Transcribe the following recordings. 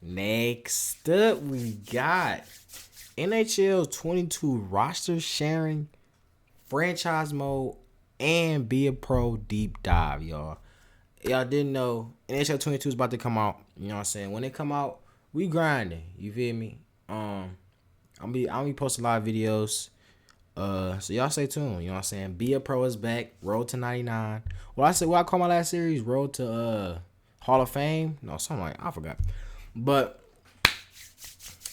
Next up, we got NHL 22 roster sharing, franchise mode, and be a pro deep dive, y'all. Y'all didn't know NHL 22 is about to come out. You know what I'm saying? When it come out, we grinding. You feel me? I'll be posting live videos. So y'all stay tuned. You know what I'm saying? Be a Pro is back. Road to 99. What I call my last series? Road to Hall of Fame? No, something like I forgot. But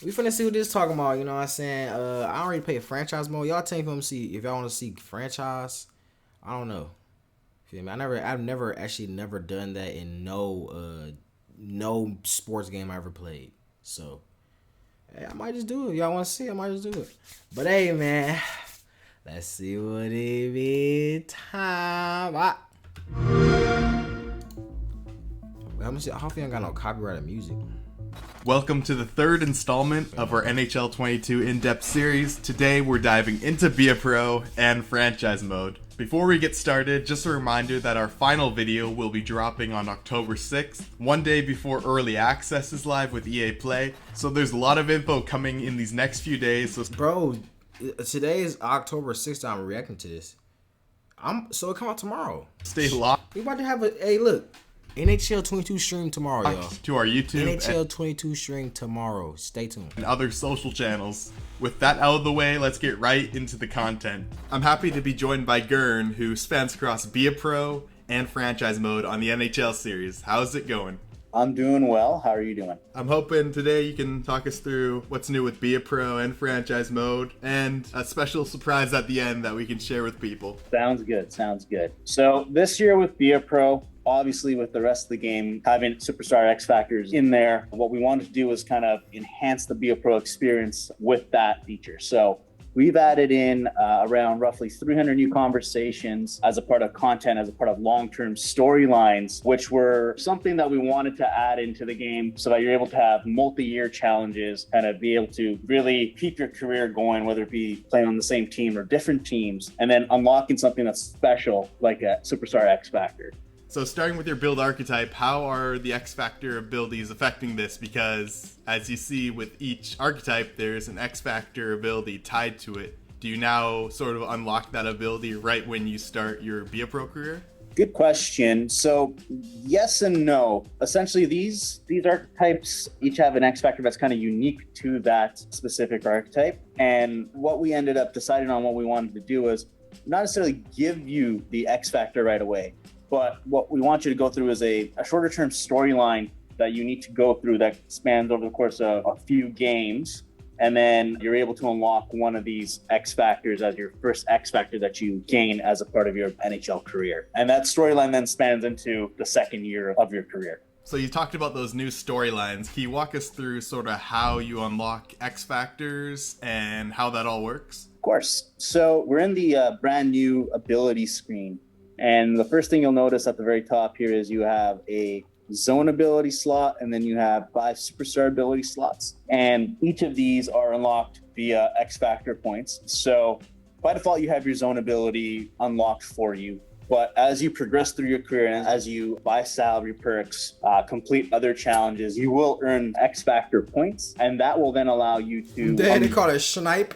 we finna see what this talking about. You know what I'm saying? I already played franchise mode. Y'all tell me if y'all want to see franchise. I don't know. Feel me? I've never done that in no sports game I ever played. So hey, I might just do it. Y'all want to see? I might just do it. But hey, man, let's see what it is. Time. Let me see. I hope you ain't got no copyrighted music. Welcome to the third installment of our NHL 22 in-depth series. Today we're diving into Be a Pro and franchise mode. Before we get started, just a reminder that our final video will be dropping on October 6th, one day before early access is live with EA Play. So there's a lot of info coming in these next few days. Bro, today is October 6th. I'm reacting to this. So it come out tomorrow. Stay locked. We about to have look. NHL 22 stream tomorrow, y'all. To our YouTube. NHL 22 stream tomorrow. Stay tuned. And other social channels. With that out of the way, let's get right into the content. I'm happy to be joined by Gurn, who spans across Be a Pro and franchise mode on the NHL series. How's it going? I'm doing well. How are you doing? I'm hoping today you can talk us through what's new with Be a Pro and franchise mode, and a special surprise at the end that we can share with people. Sounds good. So this year with Be a Pro, obviously with the rest of the game having Superstar X Factors in there, what we wanted to do was kind of enhance the Be a Pro experience with that feature. So we've added in around roughly 300 new conversations as a part of content, as a part of long-term storylines, which were something that we wanted to add into the game so that you're able to have multi-year challenges, kind of be able to really keep your career going, whether it be playing on the same team or different teams, and then unlocking something that's special like a Superstar X Factor. So starting with your build archetype, how are the X Factor abilities affecting this? Because as you see with each archetype, there's an X Factor ability tied to it. Do you now sort of unlock that ability right when you start your Be a Pro career? Good question. So yes and no. Essentially, these archetypes each have an X Factor that's kind of unique to that specific archetype. And what we ended up deciding on what we wanted to do was not necessarily give you the X Factor right away, but what we want you to go through is a shorter term storyline that you need to go through that spans over the course of a few games. And then you're able to unlock one of these X Factors as your first X Factor that you gain as a part of your NHL career. And that storyline then spans into the second year of your career. So you talked about those new storylines. Can you walk us through sort of how you unlock X Factors and how that all works? Of course. So we're in the brand new ability screen. And the first thing you'll notice at the very top here is you have a zone ability slot, and then you have 5 superstar ability slots. And each of these are unlocked via X Factor points. So by default, you have your zone ability unlocked for you. But as you progress through your career and as you buy salary perks, complete other challenges, you will earn X Factor points. And that will then allow you to... They call it snipe.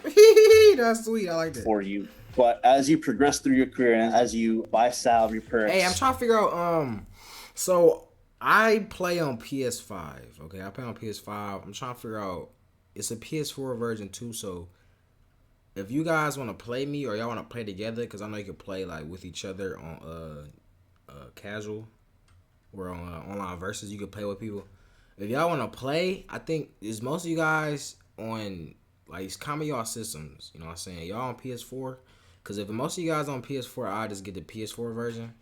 That's sweet. I like that. For you. But as you progress through your career and as you buy salary perks... Hey, I'm trying to figure out, so I play on PS5, okay? I play on PS5. I'm trying to figure out, it's a PS4 version too, so if you guys want to play me or y'all want to play together, because I know you can play like with each other on casual or on online versus, you can play with people. If y'all want to play, I think is most of you guys on like common y'all systems, you know what I'm saying? Y'all on PS4. Because if most of you guys on PS4, I'll just get the PS4 version.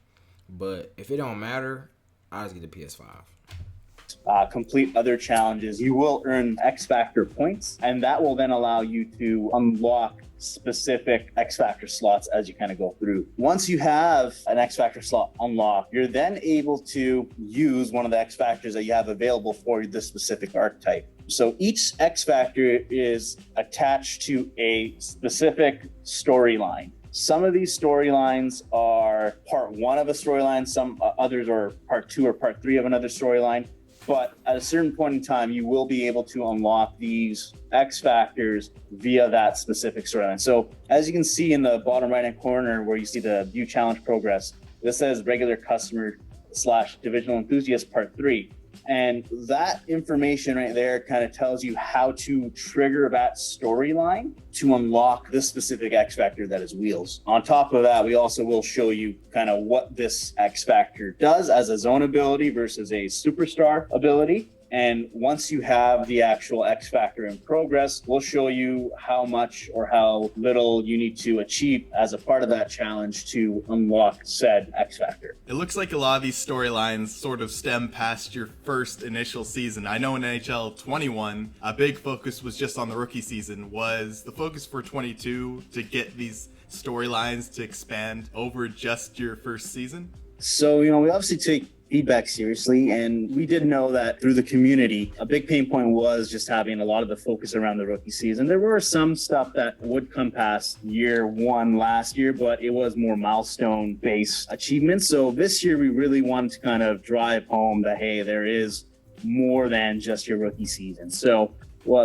But if it don't matter, I'll just get the PS5. Complete other challenges, you will earn X Factor points. And that will then allow you to unlock specific X Factor slots as you kind of go through. Once you have an X Factor slot unlocked, you're then able to use one of the X Factors that you have available for this specific archetype. So each X Factor is attached to a specific storyline. Some of these storylines are part 1 of a storyline, some others are part 2 or part 3 of another storyline. but at a certain point in time, you will be able to unlock these X factors via that specific storyline. So as you can see in the bottom right-hand corner where you see the view challenge progress, this says regular customer / divisional enthusiast part 3. And that information right there kind of tells you how to trigger that storyline to unlock this specific X factor that is wheels. On top of that, we also will show you kind of what this X factor does as a zone ability versus a superstar ability. And once you have the actual X factor in progress, we'll show you how much or how little you need to achieve as a part of that challenge to unlock said X factor. It looks like a lot of these storylines sort of stem past your first initial season. I know in NHL 21, a big focus was just on the rookie season. Was the focus for 22 to get these storylines to expand over just your first season? So, we obviously take feedback seriously, and we did know that through the community, a big pain point was just having a lot of the focus around the rookie season. There were some stuff that would come past year one last year, but it was more milestone based achievements. So this year we really wanted to kind of drive home that, hey, there is more than just your rookie season. So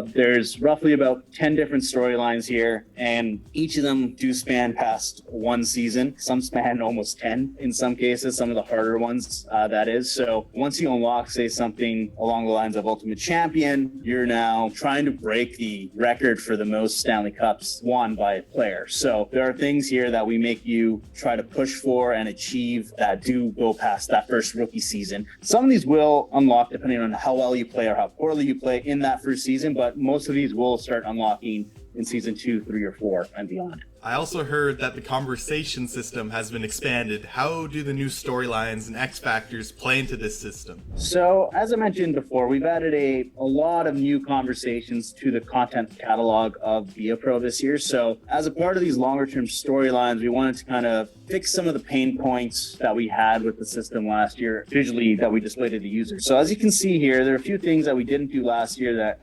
there's roughly about 10 different storylines here, and each of them do span past one season. Some span almost 10 in some cases, some of the harder ones, that is. So once you unlock, say, something along the lines of Ultimate Champion, you're now trying to break the record for the most Stanley Cups won by a player. So there are things here that we make you try to push for and achieve that do go past that first rookie season. Some of these will unlock depending on how well you play or how poorly you play in that first season, but most of these will start unlocking in season 2, 3, or 4 and beyond. I also heard that the conversation system has been expanded. How do the new storylines and X factors play into this system? So, as I mentioned before, we've added a lot of new conversations to the content catalog of Via Pro this year. So, as a part of these longer term storylines, we wanted to kind of fix some of the pain points that we had with the system last year, visually, that we displayed to the user. So, as you can see here, there are a few things that we didn't do last year that,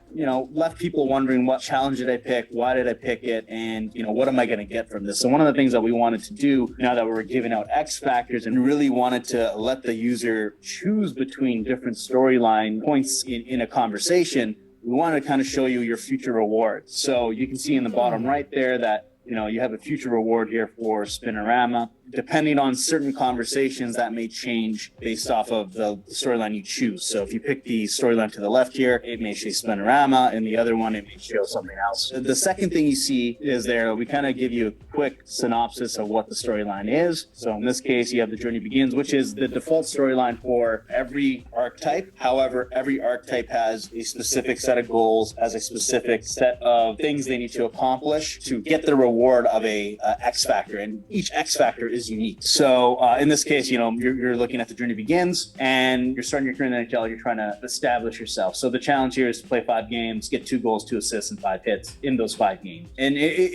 left people wondering, what challenge did I pick? Why did I pick it? And, what am I going to get from this? So one of the things that we wanted to do now that we're giving out X factors and really wanted to let the user choose between different storyline points in a conversation, we wanted to kind of show you your future rewards. So you can see in the bottom right there that you have a future reward here for Spinorama. Depending on certain conversations, that may change based off of the storyline you choose. So if you pick the storyline to the left here, it may show Spinorama, and the other one, it may show something else. The second thing you see is there, we kind of give you a quick synopsis of what the storyline is. So in this case, you have The Journey Begins, which is the default storyline for every archetype. However, every archetype has a specific set of goals, has a specific set of things they need to accomplish to get the reward of a X factor, and each X factor is unique. So in this case, you're looking at The Journey Begins, and you're starting your career in the NHL. You're trying to establish yourself. So the challenge here is to play 5 games, get 2 goals, 2 assists, and 5 hits in those 5 games. And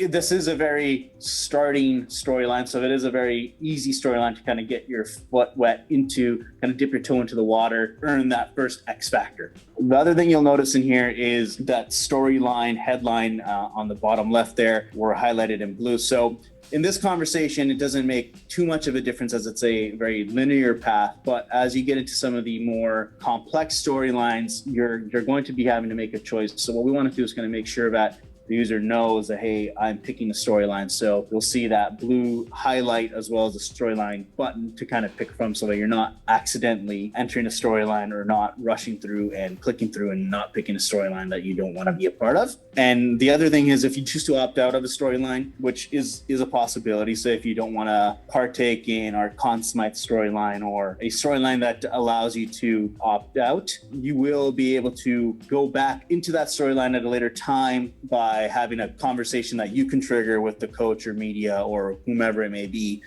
this is a very starting storyline, so it is a very easy storyline to kind of get your foot wet into, kind of dip your toe into the water, earn that first X factor. The other thing you'll notice in here is that storyline headline on the bottom left there were highlighted in blue. So in this conversation, it doesn't make too much of a difference as it's a very linear path, but as you get into some of the more complex storylines, you're going to be having to make a choice. So what we want to do is kind of make sure that the user knows that, hey, I'm picking a storyline. So you'll see that blue highlight as well as the storyline button to kind of pick from, so that you're not accidentally entering a storyline or not rushing through and clicking through and not picking a storyline that you don't want to be a part of. And the other thing is, if you choose to opt out of a storyline, which is a possibility, so if you don't want to partake in our Conn Smythe storyline or a storyline that allows you to opt out, you will be able to go back into that storyline at a later time by having a conversation that you can trigger with the coach or media or whomever it may be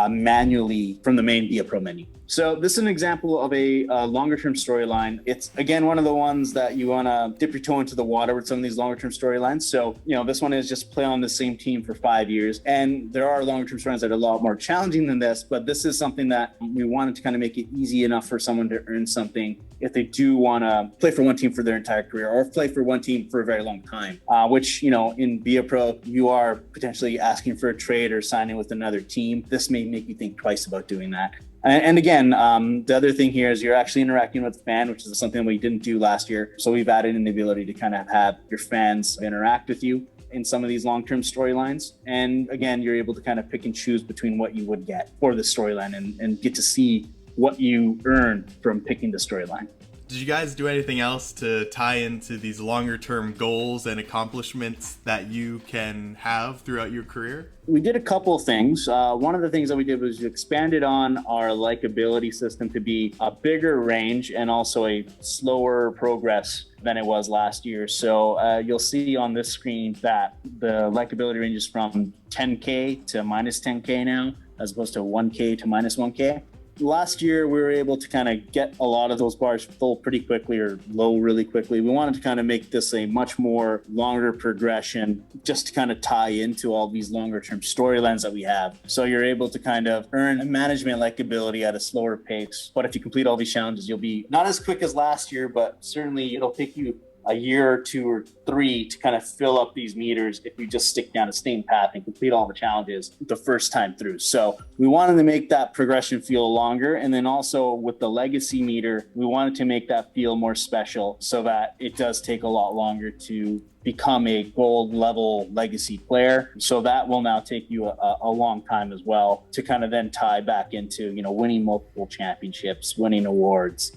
manually from the main Via Pro menu. So this is an example of a longer term storyline. It's, again, one of the ones that you want to dip your toe into the water with some of these longer term storylines. So, this one is just play on the same team for 5 years. And there are longer term storylines that are a lot more challenging than this, but this is something that we wanted to kind of make it easy enough for someone to earn something if they do want to play for one team for their entire career or play for one team for a very long time, which, in Via Pro, you are potentially asking for a trade or signing with another team. This may make you think twice about doing that. And again, the other thing here is you're actually interacting with the fan, which is something we didn't do last year. So we've added in the ability to kind of have your fans interact with you in some of these long-term storylines. And again, you're able to kind of pick and choose between what you would get for the storyline and get to see what you earn from picking the storyline. Did you guys do anything else to tie into these longer term goals and accomplishments that you can have throughout your career? We did a couple of things. One of the things that we did was we expanded on our likability system to be a bigger range and also a slower progress than it was last year. So you'll see on this screen that the likability ranges from 10K to minus 10K now, as opposed to 1K to minus 1K. Last year, we were able to kind of get a lot of those bars full pretty quickly or low really quickly. We wanted to kind of make this a much more longer progression just to kind of tie into all these longer term storylines that we have. So you're able to kind of earn a management likability at a slower pace. But if you complete all these challenges, you'll be not as quick as last year, but certainly it'll take you a year or 2 or 3 to kind of fill up these meters if you just stick down a same path and complete all the challenges the first time through. So we wanted to make that progression feel longer. And then also with the legacy meter, we wanted to make that feel more special so that it does take a lot longer to become a gold level legacy player. So that will now take you a long time as well to kind of then tie back into, winning multiple championships, winning awards,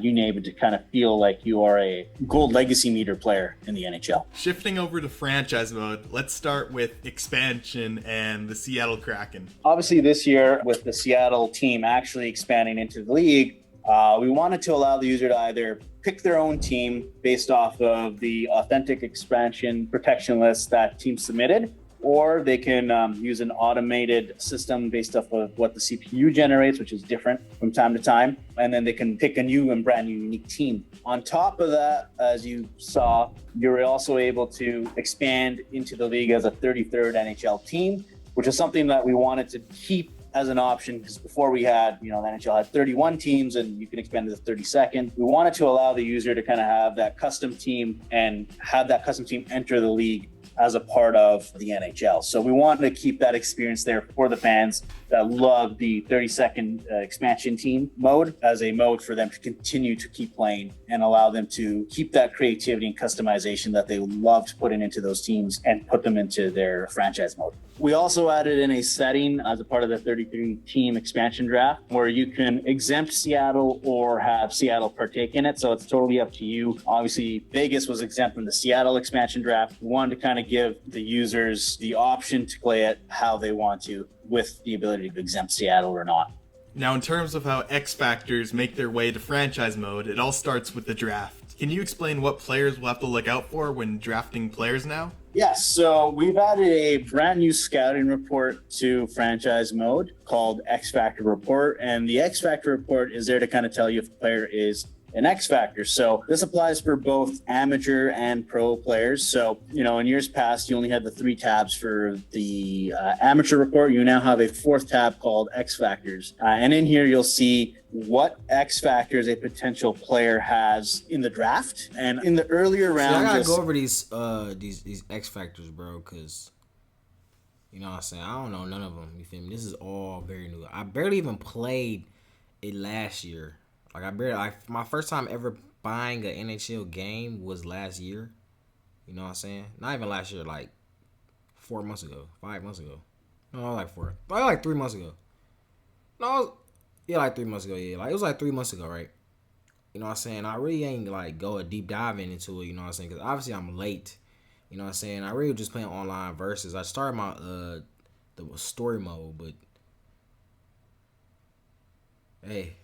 you name it, to kind of feel like you are a gold legacy meter player in the NHL. Shifting over to franchise mode, let's start with expansion and the Seattle Kraken. Obviously this year with the Seattle team actually expanding into the league, we wanted to allow the user to either pick their own team based off of the authentic expansion protection list that team submitted, or they can use an automated system based off of what the CPU generates, which is different from time to time. And then they can pick a new and brand new unique team. On top of that, as you saw, you're also able to expand into the league as a 33rd NHL team, which is something that we wanted to keep as an option, because before we had, the NHL had 31 teams and you can expand to the 32nd. We wanted to allow the user to kind of have that custom team and have that custom team enter the league as a part of the NHL. So we wanted to keep that experience there for the fans that love the 32nd expansion team mode as a mode for them to continue to keep playing and allow them to keep that creativity and customization that they loved putting into those teams and put them into their franchise mode. We also added in a setting as a part of the 33 team expansion draft where you can exempt Seattle or have Seattle partake in it. So it's totally up to you. Obviously, Vegas was exempt from the Seattle expansion draft. We wanted to kind of give the users the option to play it how they want to, with the ability to exempt Seattle or not. Now, in terms of how X Factors make their way to franchise mode, it all starts with the draft. Can you explain what players will have to look out for when drafting players now? Yes, so we've added a brand new scouting report to franchise mode called X Factor Report. And the X Factor Report is there to kind of tell you if a player is an X Factor. So this applies for both amateur and pro players. So, in years past, you only had the 3 tabs for the amateur report. You now have a 4th tab called X Factors. And in here, you'll see what X Factors a potential player has in the draft. And in the earlier rounds, I gotta go over these X Factors, bro, because you know what I'm saying, I don't know none of them. You feel me? This is all very new. I barely even played it last year. My first time ever buying an NHL game was last year. You know what I'm saying? Not even last year, like 4 months ago, 5 months ago. No, like 3 months ago. Like 3 months ago, yeah. Like, it was like 3 months ago, right? You know what I'm saying? I really ain't, like, go a deep diving into it, you know what I'm saying? Because obviously I'm late. You know what I'm saying? I really was just playing online versus. I started my, the story mode, but, hey,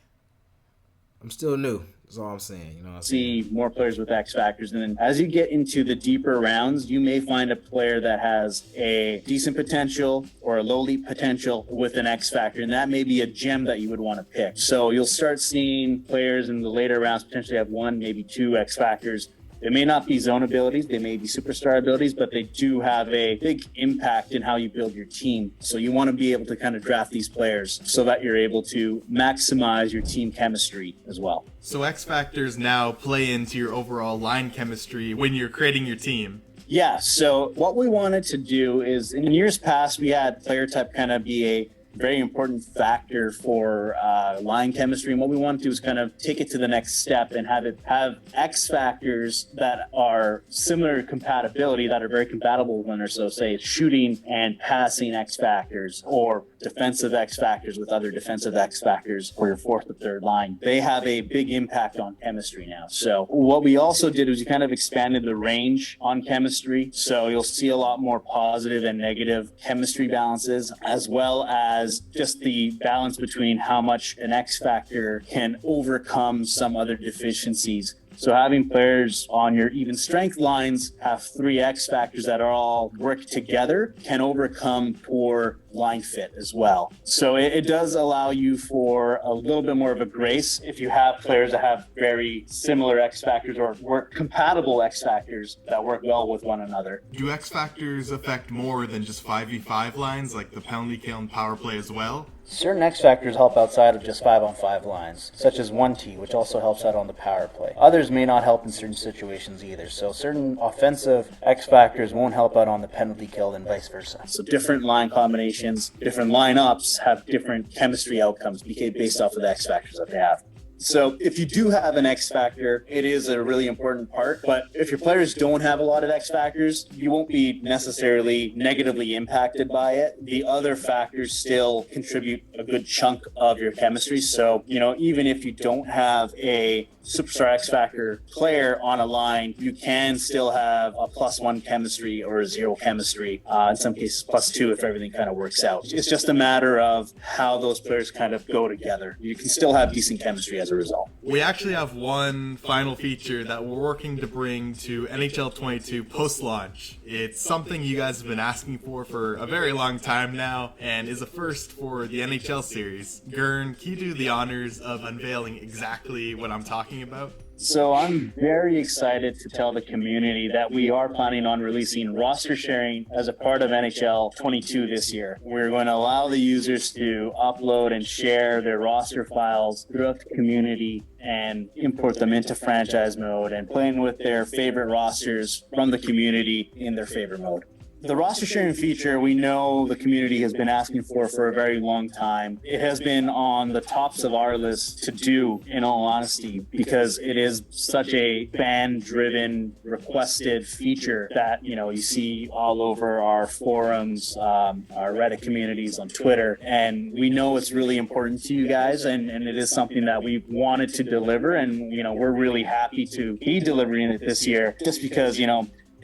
I'm still new. That's all I'm saying. You know what I'm saying? See more players with X Factors. And then as you get into the deeper rounds, you may find a player that has a decent potential or a lowly potential with an X Factor. And that may be a gem that you would want to pick. So you'll start seeing players in the later rounds potentially have 1, maybe 2 X Factors. They may not be zone abilities, they may be superstar abilities, but they do have a big impact in how you build your team. So you want to be able to kind of draft these players so that you're able to maximize your team chemistry as well. So X Factors now play into your overall line chemistry when you're creating your team. Yeah, so what we wanted to do is, in years past, we had player type kind of be very important factor for line chemistry. And what we want to do is kind of take it to the next step and have X factors that are similar compatibility, that are very compatible with one another. So say shooting and passing X factors, or defensive X factors with other defensive X factors for your fourth or third line. They have a big impact on chemistry now. So what we also did was we kind of expanded the range on chemistry. So you'll see a lot more positive and negative chemistry balances, as well as just the balance between how much an X factor can overcome some other deficiencies. So having players on your even strength lines have 3 X factors that are all work together can overcome poor line fit as well. So it does allow you for a little bit more of a grace if you have players that have very similar X factors or work compatible X factors that work well with one another. Do X factors affect more than just 5v5 lines, like the penalty kill and power play as well? Certain X factors help outside of just 5-on-5 lines, such as 1T, which also helps out on the power play. Others may not help in certain situations either, so certain offensive X factors won't help out on the penalty kill and vice versa. So different line combinations, different lineups have different chemistry outcomes based off of the X factors that they have. So if you do have an X factor, it is a really important part. But if your players don't have a lot of X factors, you won't be necessarily negatively impacted by it. The other factors still contribute a good chunk of your chemistry. So, even if you don't have a superstar X factor player on a line, you can still have a +1 chemistry or a 0 chemistry. In some cases, +2 if everything kind of works out. It's just a matter of how those players kind of go together. You can still have decent chemistry as a result. We actually have one final feature that we're working to bring to NHL 22 post-launch. It's something you guys have been asking for a very long time now, and is a first for the NHL series. Gurn, can you do the honors of unveiling exactly what I'm talking about? So I'm very excited to tell the community that we are planning on releasing roster sharing as a part of NHL 22 this year. We're going to allow the users to upload and share their roster files throughout the community and import them into franchise mode and playing with their favorite rosters from the community in their favorite mode. The roster sharing feature, we know the community has been asking for a very long time. It has been on the tops of our list to do, in all honesty, because it is such a fan-driven, requested feature that, you see all over our forums, our Reddit communities on Twitter. And we know it's really important to you guys, and it is something that we wanted to deliver. And, we're really happy to be delivering it this year, just because,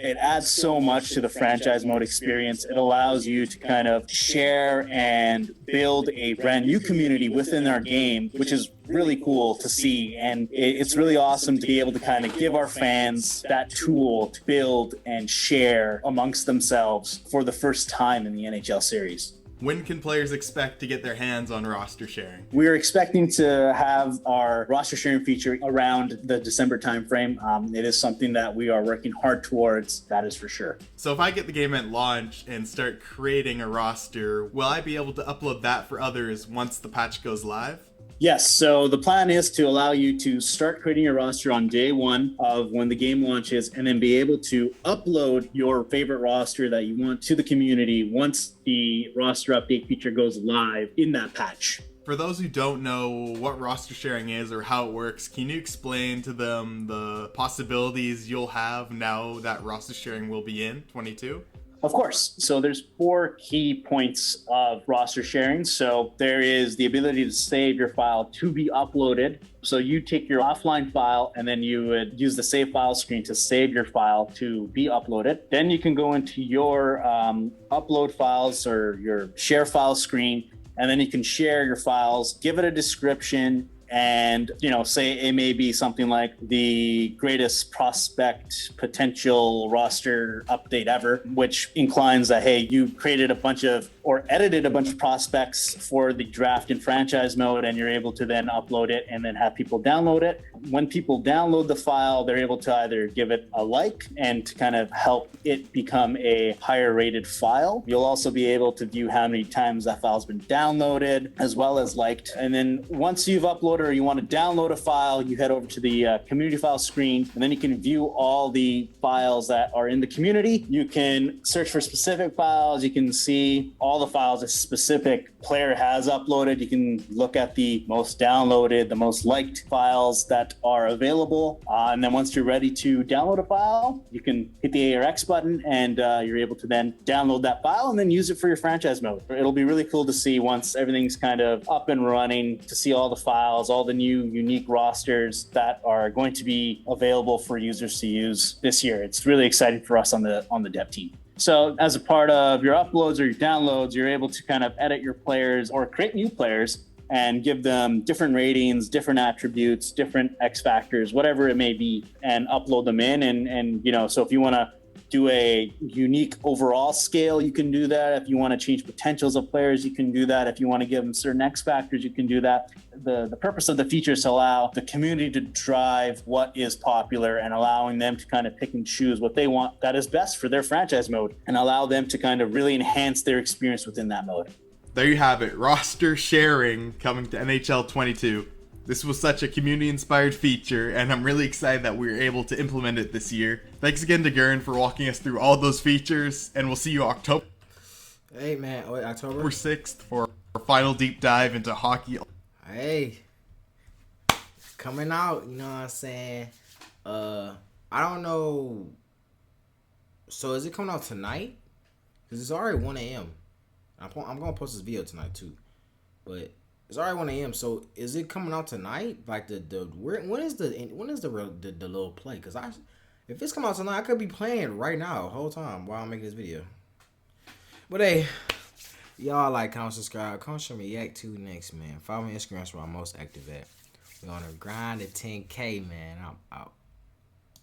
it adds so much to the franchise mode experience. It allows you to kind of share and build a brand new community within our game, which is really cool to see. And it's really awesome to be able to kind of give our fans that tool to build and share amongst themselves for the first time in the NHL series. When can players expect to get their hands on roster sharing? We're expecting to have our roster sharing feature around the December timeframe. It is something that we are working hard towards, that is for sure. So if I get the game at launch and start creating a roster, will I be able to upload that for others once the patch goes live? Yes, so the plan is to allow you to start creating your roster on day one of when the game launches, and then be able to upload your favorite roster that you want to the community once the roster update feature goes live in that patch. For those who don't know what roster sharing is or how it works, can you explain to them the possibilities you'll have now that roster sharing will be in 22? Of course. So there's 4 key points of roster sharing. So there is the ability to save your file to be uploaded. So you take your offline file and then you would use the save file screen to save your file to be uploaded. Then you can go into your upload files or your share file screen, and then you can share your files, give it a description, and say it may be something like the greatest prospect potential roster update ever, which inclines that, hey, you created a bunch of or edited a bunch of prospects for the draft and franchise mode, and you're able to then upload it and then have people download it. when people download the file, they're able to either give it a like and to kind of help it become a higher rated file. You'll also be able to view how many times that file's been downloaded as well as liked. And then once you've uploaded or you want to download a file, you head over to the community file screen, and then you can view all the files that are in the community. You can search for specific files. You can see all the files a specific player has uploaded. You can look at the most downloaded, the most liked files that are available. And then once you're ready to download a file, you can hit the A or X button, and you're able to then download that file and then use it for your franchise mode. It'll be really cool to see once everything's kind of up and running, to see all the files, all the new unique rosters that are going to be available for users to use this year. It's really exciting for us on the dev team. So as a part of your uploads or your downloads, you're able to kind of edit your players or create new players and give them different ratings, different attributes, different X factors, whatever it may be, and upload them in. And you know, so if you want to do a unique overall scale, you can do that. If you want to change potentials of players, you can do that. If you want to give them certain X factors, you can do that. The purpose of the feature is to allow the community to drive what is popular and allowing them to kind of pick and choose what they want that is best for their franchise mode and allow them to kind of really enhance their experience within that mode. There you have it, roster sharing coming to NHL 22. This was such a community-inspired feature, and I'm really excited that we were able to implement it this year. Thanks again to Gurren for walking us through all those features, and we'll see you October. Hey, man. Wait, October 6th for our final deep dive into hockey. Hey. Coming out, you know what I'm saying? I don't know. So, is it coming out tonight? Because it's already 1 a.m. I'm going to post this video tonight, too. But it's already 1 a.m. So is it coming out tonight? Like when is the little play? Because if it's coming out tonight, I could be playing it right now the whole time while I'm making this video. But hey, y'all like, comment, subscribe, come show me Yak 2 next, man. Follow me on Instagram, where I'm most active at. We on a grind to 10K, man. I'm out.